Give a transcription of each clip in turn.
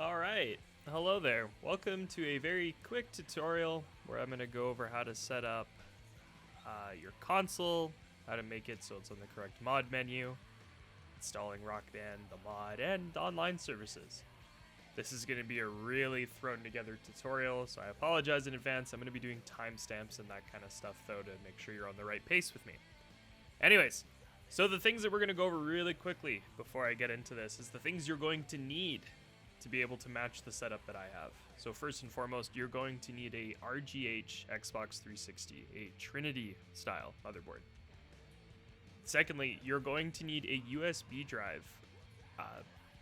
Alright, hello there. Welcome to a very quick tutorial where I'm going to go over how to set up your console, how to make it so it's on the correct mod menu, installing Rock Band, the mod, and online services. This is going to be a really thrown together tutorial, so I apologize in advance. I'm going to be doing timestamps and that kind of stuff though to make sure you're on the right pace with me. Anyways, so the things that we're going to go over really quickly before I get into this is the things you're going to need to be able to match the setup that I have. So first and foremost, you're going to need a RGH Xbox 360, a Trinity style motherboard. Secondly, you're going to need a USB drive.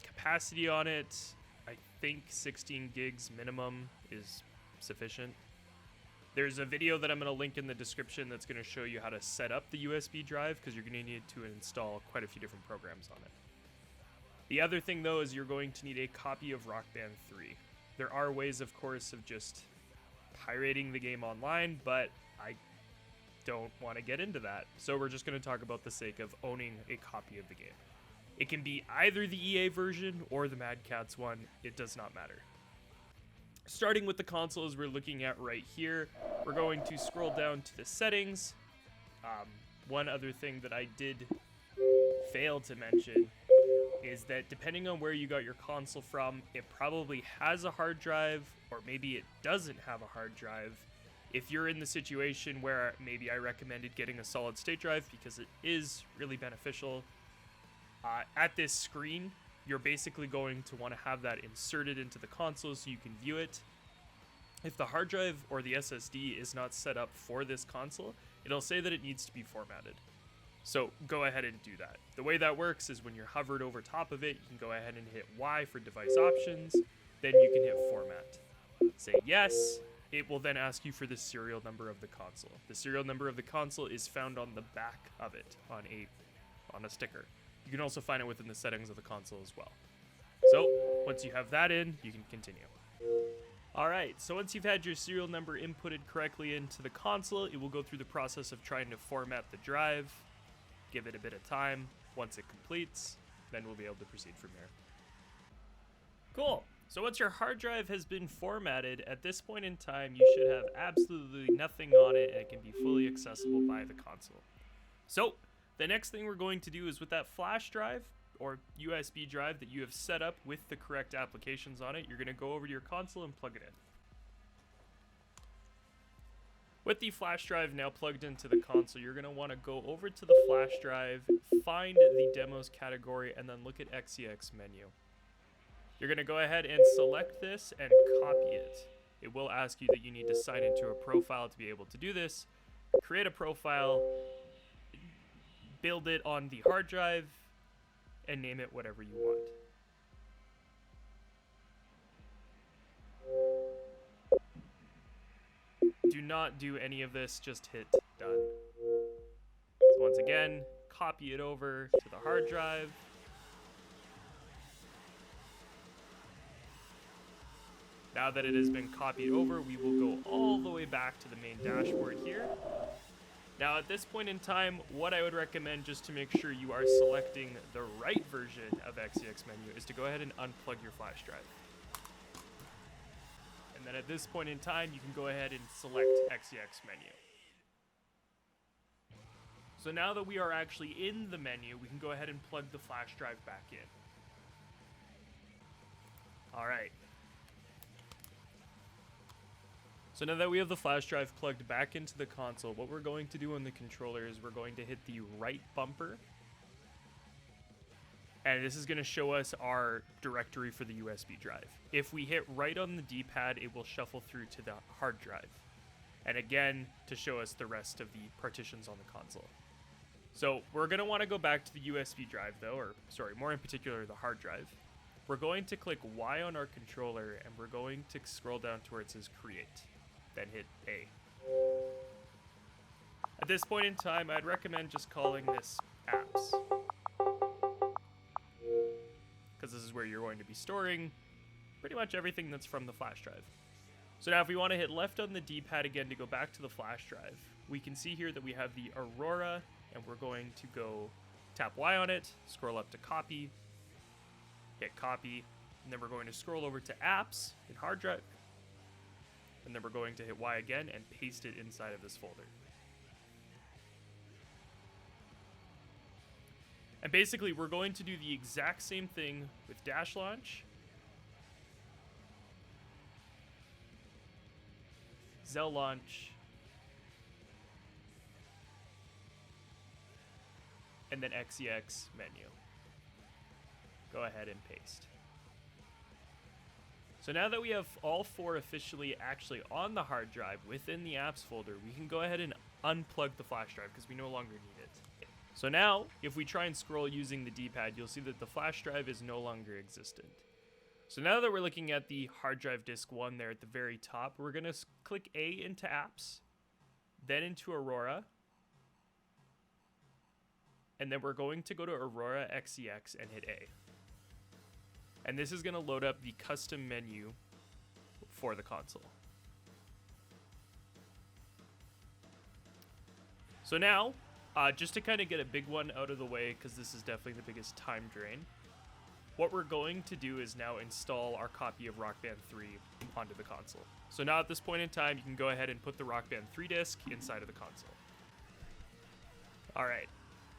Capacity on it, I think 16 gigs minimum is sufficient. There's a video that I'm going to link in the description that's going to show you how to set up the USB drive because you're going to need to install quite a few different programs on it. The other thing though is you're going to need a copy of Rock Band 3. There are ways, of course, of just pirating the game online, but I don't want to get into that. So we're just going to talk about the sake of owning a copy of the game. It can be either the EA version or the Mad Catz one. It does not matter. Starting with the console as we're looking at right here, we're going to scroll down to the settings. One other thing that I did fail to mention is that depending on where you got your console from, it probably has a hard drive, or maybe it doesn't have a hard drive. If you're in the situation where maybe I recommended getting a solid state drive because it is really beneficial, at this screen, you're basically going to want to have that inserted into the console so you can view it. If the hard drive or the SSD is not set up for this console, it'll say that it needs to be formatted. So go ahead and do that. The way that works is when you're hovered over top of it, you can go ahead and hit Y for device options, then you can hit format. Say yes, it will then ask you for the serial number of the console. The serial number of the console is found on the back of it on a sticker. You can also find it within the settings of the console as well. So once you have that in, you can continue. Alright, so once you've had your serial number inputted correctly into the console, it will go through the process of trying to format the drive. Give it a bit of time. Once it completes, then we'll be able to proceed from there. Cool. So once your hard drive has been formatted, at this point in time, you should have absolutely nothing on it, and it can be fully accessible by the console. So the next thing we're going to do is with that flash drive or USB drive that you have set up with the correct applications on it, you're going to go over to your console and plug it in. With the flash drive now plugged into the console, you're going to want to go over to the flash drive, find the demos category, and then look at Xexmenu. You're going to go ahead and select this and copy it. It will ask you that you need to sign into a profile to be able to do this. Create a profile, build it on the hard drive, and name it whatever you want. Do not do any of this, just hit done. So once again, copy it over to the hard drive. Now that it has been copied over, we will go all the way back to the main dashboard here. Now at this point in time, what I would recommend just to make sure you are selecting the right version of Xexmenu is to go ahead and unplug your flash drive. And then at this point in time, you can go ahead and select Xexmenu. So now that we are actually in the menu, we can go ahead and plug the flash drive back in. All right. So now that we have the flash drive plugged back into the console, what we're going to do on the controller is we're going to hit the right bumper. And this is going to show us our directory for the USB drive. If we hit right on the D-pad, it will shuffle through to the hard drive. And again, to show us the rest of the partitions on the console. So we're going to want to go back to the USB drive though, or sorry, more in particular, the hard drive. We're going to click Y on our controller and we're going to scroll down to where it says create. Then hit A. At this point in time, I'd recommend just calling this apps, because this is where you're going to be storing pretty much everything that's from the flash drive. So now if we want to hit left on the D-pad again to go back to the flash drive, we can see here that we have the Aurora, and we're going to go tap Y on it, scroll up to copy, hit copy, And then we're going to scroll over to apps in hard drive. And then we're going to hit Y again and paste it inside of this folder. And basically, we're going to do the exact same thing with dash launch, Zell launch, and then Xexmenu. Go ahead and paste. So now that we have all 4 officially actually on the hard drive within the apps folder, we can go ahead and unplug the flash drive because we no longer need it. So now, if we try and scroll using the D-pad, you'll see that the flash drive is no longer existent. So now that we're looking at the hard drive disk 1 there at the very top, we're going to click A into apps, then into Aurora, and then we're going to go to Aurora XEX and hit A. And this is going to load up the custom menu for the console. So now, just to kind of get a big one out of the way, because this is definitely the biggest time drain, what we're going to do is now install our copy of Rock Band 3 onto the console. So now at this point in time, you can go ahead and put the Rock Band 3 disc inside of the console. All right.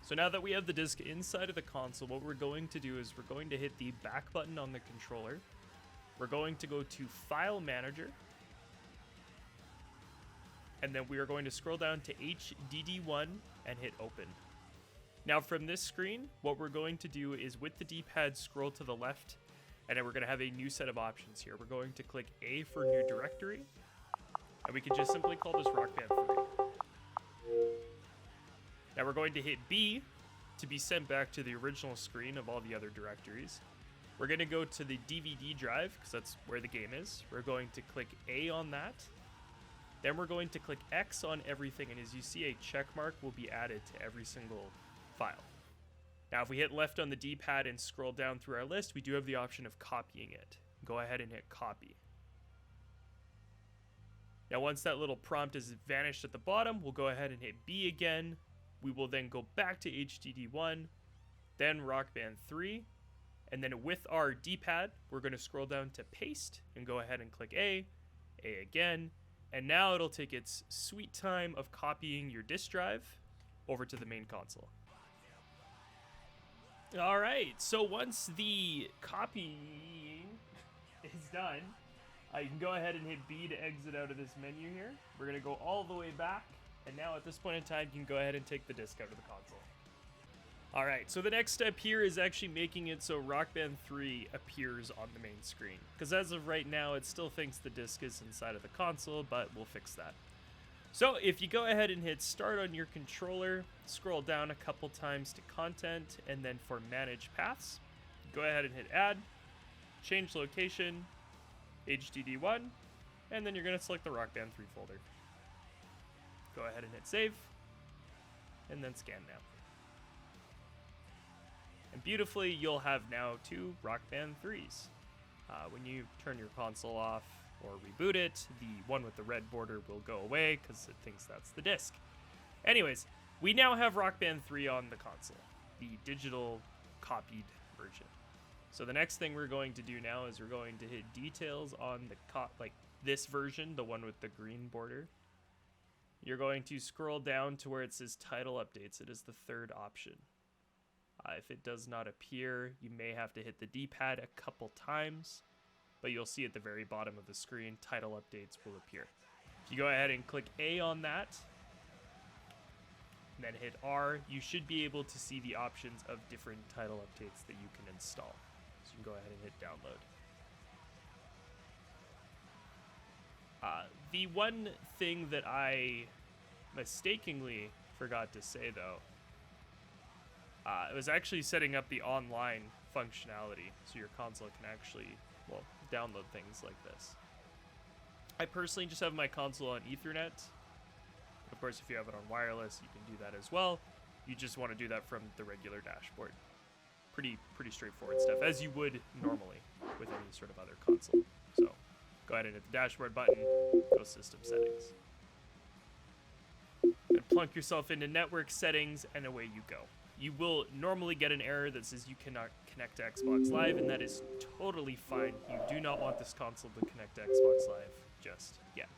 So now that we have the disc inside of the console, what we're going to do is we're going to hit the back button on the controller. We're going to go to File Manager. And then we are going to scroll down to HDD1 and hit Open. Now from this screen, what we're going to do is with the D-pad scroll to the left, and then we're going to have a new set of options here. We're going to click A for New Directory, and we can just simply call this Rock Band 3. Now we're going to hit B to be sent back to the original screen of all the other directories. We're going to go to the DVD drive, because that's where the game is. We're going to click A on that. Then we're going to click X on everything, and as you see, a check mark will be added to every single file. Now if we hit left on the D-pad and scroll down through our list, we do have the option of copying it. Go ahead and hit copy. Now once that little prompt is vanished at the bottom, we'll go ahead and hit B again. We will then go back to HDD1, then Rock Band 3, and then with our D-pad, we're going to scroll down to paste and go ahead and click A again, and now it'll take its sweet time of copying your disk drive over to the main console. All right, so once the copying is done, you can go ahead and hit B to exit out of this menu here. We're going to go all the way back. And now at this point in time, you can go ahead and take the disc out of the console. All right, so the next step here is actually making it so Rock Band 3 appears on the main screen. Because as of right now, it still thinks the disc is inside of the console, but we'll fix that. So if you go ahead and hit start on your controller, scroll down a couple times to content, and then for manage paths, go ahead and hit add, change location, HDD1, and then you're going to select the Rock Band 3 folder. Go ahead and hit save, and then scan now. And beautifully, you'll have now 2 Rock Band 3s. When you turn your console off or reboot it, the one with the red border will go away because it thinks that's the disc. Anyways, we now have Rock Band 3 on the console, the digital copied version. So the next thing we're going to do now is we're going to hit details on the this version, the one with the green border. You're going to scroll down to where it says title updates. It is the 3rd option. If it does not appear, you may have to hit the D-pad a couple times, but you'll see at the very bottom of the screen, title updates will appear. If you go ahead and click A on that, and then hit R, you should be able to see the options of different title updates that you can install. So you can go ahead and hit download. The one thing that I mistakenly forgot to say, though, it was actually setting up the online functionality so your console can actually, well, download things like this. I personally just have my console on Ethernet. Of course, if you have it on wireless, you can do that as well. You just want to do that from the regular dashboard. Pretty straightforward stuff, as you would normally with any sort of other console. So go ahead and hit the dashboard button, go system settings. And plunk yourself into network settings, and away you go. you will normally get an error that says you cannot connect to Xbox Live, and that is totally fine. You do not want this console to connect to Xbox Live just yet.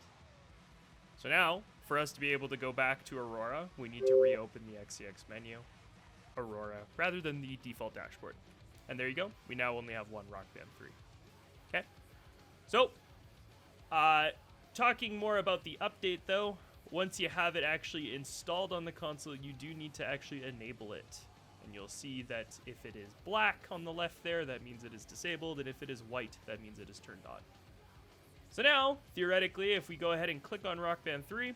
So now, for us to be able to go back to Aurora, we need to reopen the Xexmenu, Aurora, rather than the default dashboard. And there you go. We now only have one Rock Band 3. Okay. So, talking more about the update though, once you have it actually installed on the console, you do need to actually enable it. And you'll see that if it is black on the left there, that means it is disabled, and if it is white, that means it is turned on. So now, theoretically, if we go ahead and click on Rock Band 3,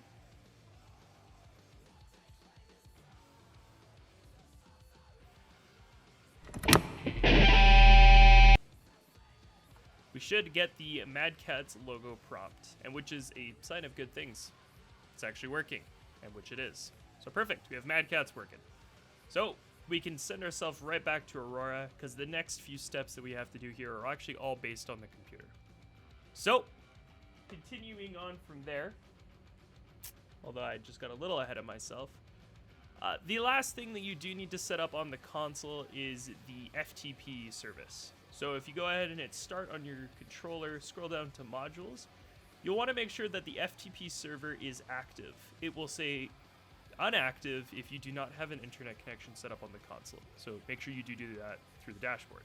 we should get the Mad Catz logo prompt, and which is a sign of good things. It's actually working, and which it is. So perfect, we have Mad Catz working. So we can send ourselves right back to Aurora, because the next few steps that we have to do here are actually all based on the computer. So, continuing on from there, although I just got a little ahead of myself, the last thing that you do need to set up on the console is the FTP service. So if you go ahead and hit start on your controller, scroll down to modules, you'll want to make sure that the FTP server is active. It will say unactive if you do not have an internet connection set up on the console. So make sure you do that through the dashboard.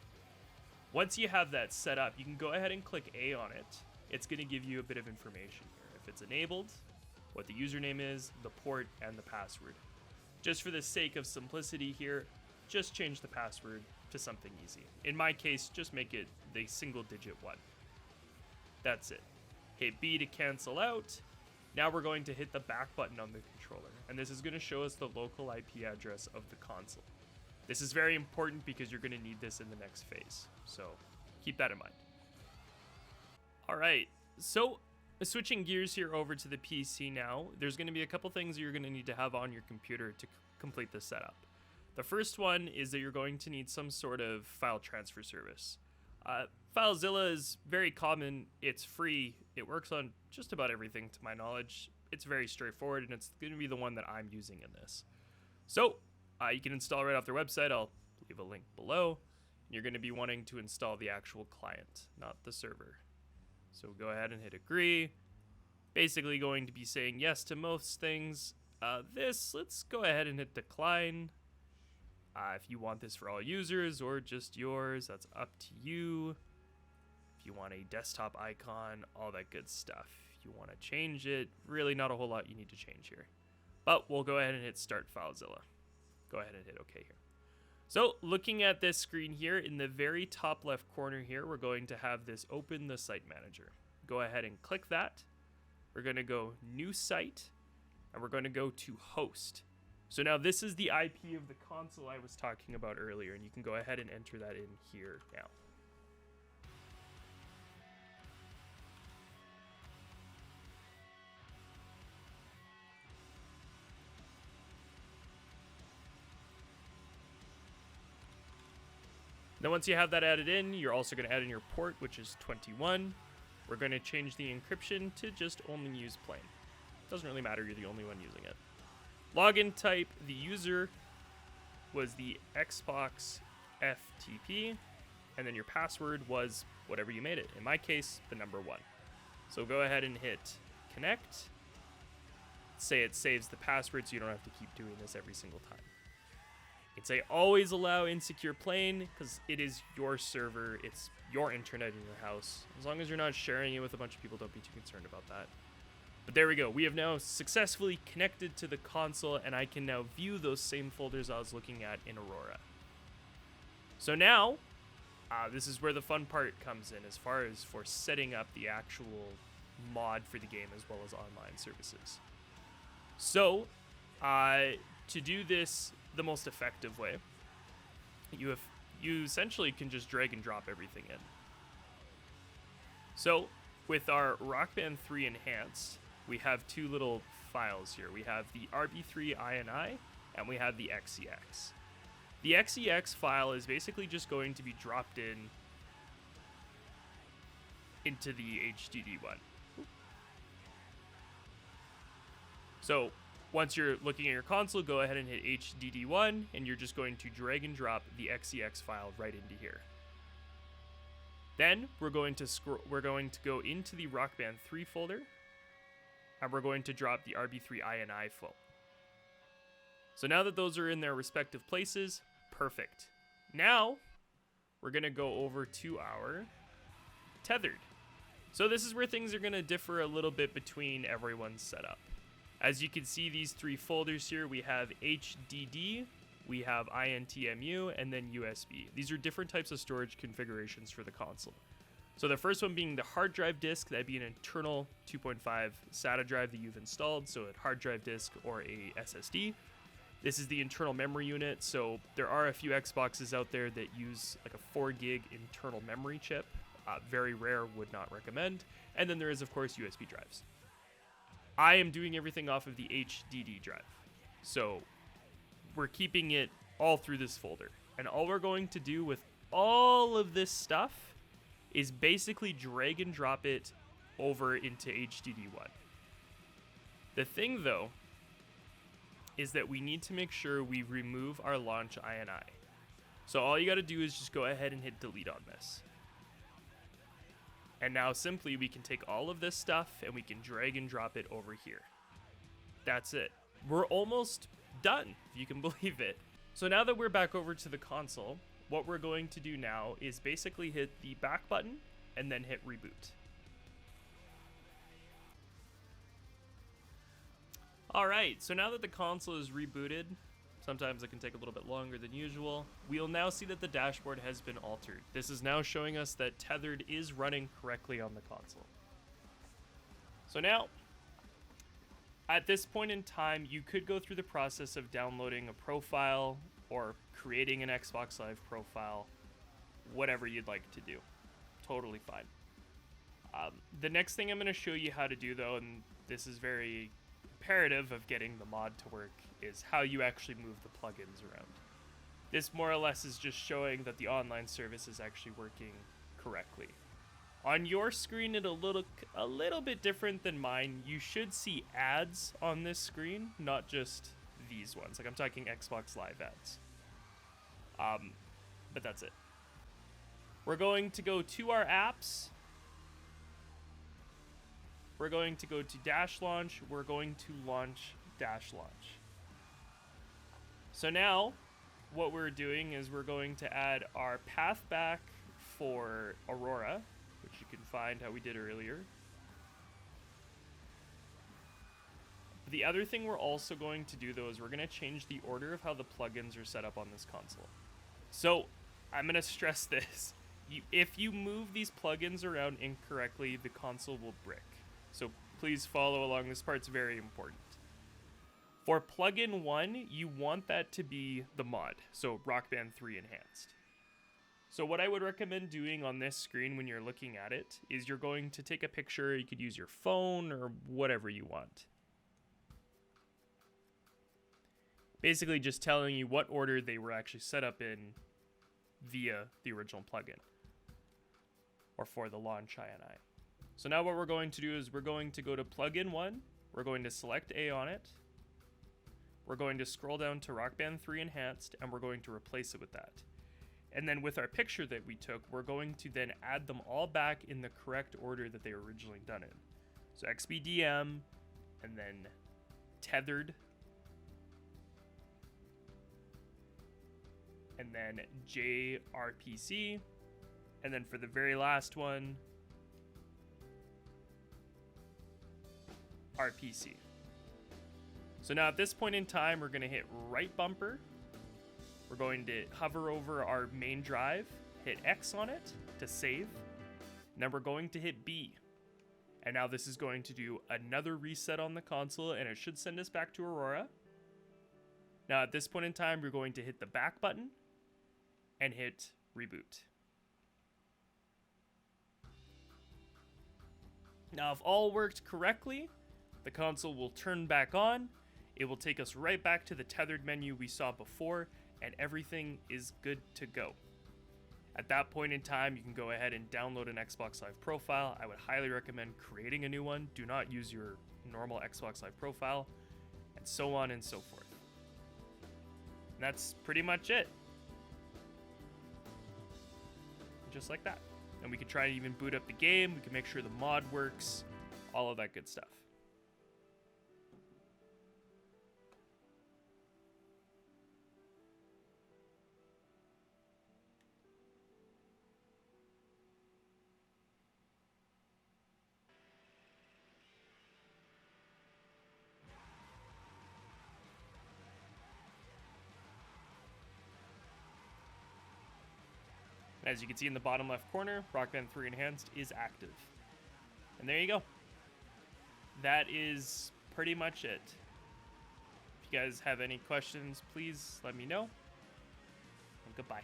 Once you have that set up, you can go ahead and click A on it. It's going to give you a bit of information here. If it's enabled, what the username is, the port, and the password. Just for the sake of simplicity here, just change the password to something easy. In my case, just make it the single digit one. That's it. Hit B to cancel out. Now we're going to hit the back button on the controller, and this is going to show us the local IP address of the console. This is very important because you're going to need this in the next phase, so keep that in mind. Alright, so switching gears here over to the PC now, there's going to be a couple things you're going to need to have on your computer to complete the setup. The first one is that you're going to need some sort of file transfer service. Filezilla is very common, it's free, it works on just about everything to my knowledge. It's very straightforward, and it's going to be the one that I'm using in this. So, you can install right off their website. I'll leave a link below. You're going to be wanting to install the actual client, not the server. So go ahead and hit agree. Basically going to be saying yes to most things. Let's go ahead and hit decline. If you want this for all users or just yours, that's up to you. If you want a desktop icon, all that good stuff. If you want to change it, really not a whole lot you need to change here. But we'll go ahead and hit start Filezilla. Go ahead and hit OK here. So looking at this screen here, in the very top left corner here, we're going to have this open the site manager. Go ahead and click that. We're going to go new site, and we're going to go to host. So now this is the IP of the console I was talking about earlier, and you can go ahead and enter that in here now. Then once you have that added in, you're also going to add in your port, which is 21. We're going to change the encryption to just only use plain. Doesn't really matter, you're the only one using it. Login type, the user was the Xbox FTP, and then your password was whatever you made it. In my case, the number 1. So go ahead and hit connect. Say it saves the password so you don't have to keep doing this every single time. I'd say always allow insecure plane because it is your server, it's your internet in your house. As long as you're not sharing it with a bunch of people, don't be too concerned about that. But there we go. We have now successfully connected to the console, and I can now view those same folders I was looking at in Aurora. So now, this is where the fun part comes in as far as for setting up the actual mod for the game as well as online services. So, to do this the most effective way, you essentially can just drag and drop everything in. So with our Rock Band 3 Enhanced, we have two little files here. We have the RB3 INI and we have the XEX. The XEX file is basically just going to be dropped into the HDD one. So Once you're looking at your console, go ahead and hit HDD1, and you're just going to drag and drop the XEX file right into here. Then we're going to go into the Rock Band 3 folder, and we're going to drop the RB3 INI full. So now that those are in their respective places, perfect. Now we're going to go over to our tethered. So this is where things are going to differ a little bit between everyone's setup. As you can see, these 3 folders here, we have HDD, we have INTMU, and then USB. These are different types of storage configurations for the console. So the first one being the hard drive disk, that'd be an internal 2.5 SATA drive that you've installed, so a hard drive disk or a SSD. This is the internal memory unit, so there are a few Xboxes out there that use like a 4 gig internal memory chip. Very rare, would not recommend. And then there is, of course, USB drives. I am doing everything off of the HDD drive. So we're keeping it all through this folder. And all we're going to do with all of this stuff is basically drag and drop it over into HDD1. The thing, though, is that we need to make sure we remove our launch INI. So all you got to do is just go ahead and hit delete on this. And now simply we can take all of this stuff and we can drag and drop it over here. That's it. We're almost done, if you can believe it. So now that we're back over to the console, what we're going to do now is basically hit the back button and then hit reboot. Alright, so now that the console is rebooted, sometimes it can take a little bit longer than usual, we'll now see that the dashboard has been altered. This is now showing us that tethered is running correctly on the console. So now, at this point in time, you could go through the process of downloading a profile or creating an Xbox Live profile, whatever you'd like to do. Totally fine. The next thing I'm going to show you how to do, though, and this is very imperative of getting the mod to work, is how you actually move the plugins around. This more or less is just showing that the online service is actually working correctly. On your screen, it's a little bit different than mine. You should see ads on this screen, not just these ones. Like, I'm talking Xbox Live ads. But that's it. We're going to go to our apps. We're going to go to Dash Launch. We're going to launch Dash Launch. So now, what we're doing is we're going to add our path back for Aurora, which you can find how we did earlier. The other thing we're also going to do, though, is we're going to change the order of how the plugins are set up on this console. So, I'm going to stress this. If you move these plugins around incorrectly, the console will brick. So please follow along. This part's very important. For plugin 1, you want that to be the mod, so Rock Band 3 Enhanced. So what I would recommend doing on this screen when you're looking at it is you're going to take a picture. You could use your phone or whatever you want. Basically just telling you what order they were actually set up in via the original plugin or for the launch INI. So now what we're going to do is we're going to go to plugin 1. We're going to select A on it. We're going to scroll down to Rock Band 3 Enhanced, and we're going to replace it with that. And then with our picture that we took, we're going to then add them all back in the correct order that they were originally done in. So XBDM, and then tethered, and then JRPC, and then for the very last one, RPC. So now at this point in time, we're going to hit right bumper. We're going to hover over our main drive, hit X on it to save. And then we're going to hit B. And now this is going to do another reset on the console, and it should send us back to Aurora. Now at this point in time, we're going to hit the back button and hit reboot. Now if all worked correctly, the console will turn back on. It will take us right back to the tethered menu we saw before, and everything is good to go. At that point in time, you can go ahead and download an Xbox Live profile. I would highly recommend creating a new one. Do not use your normal Xbox Live profile. and so on and so forth. And that's pretty much it. Just like that. And we can try to even boot up the game. We can make sure the mod works. All of that good stuff. As you can see in the bottom left corner, Rock Band 3 Enhanced is active. And there you go. That is pretty much it. If you guys have any questions, please let me know. And goodbye.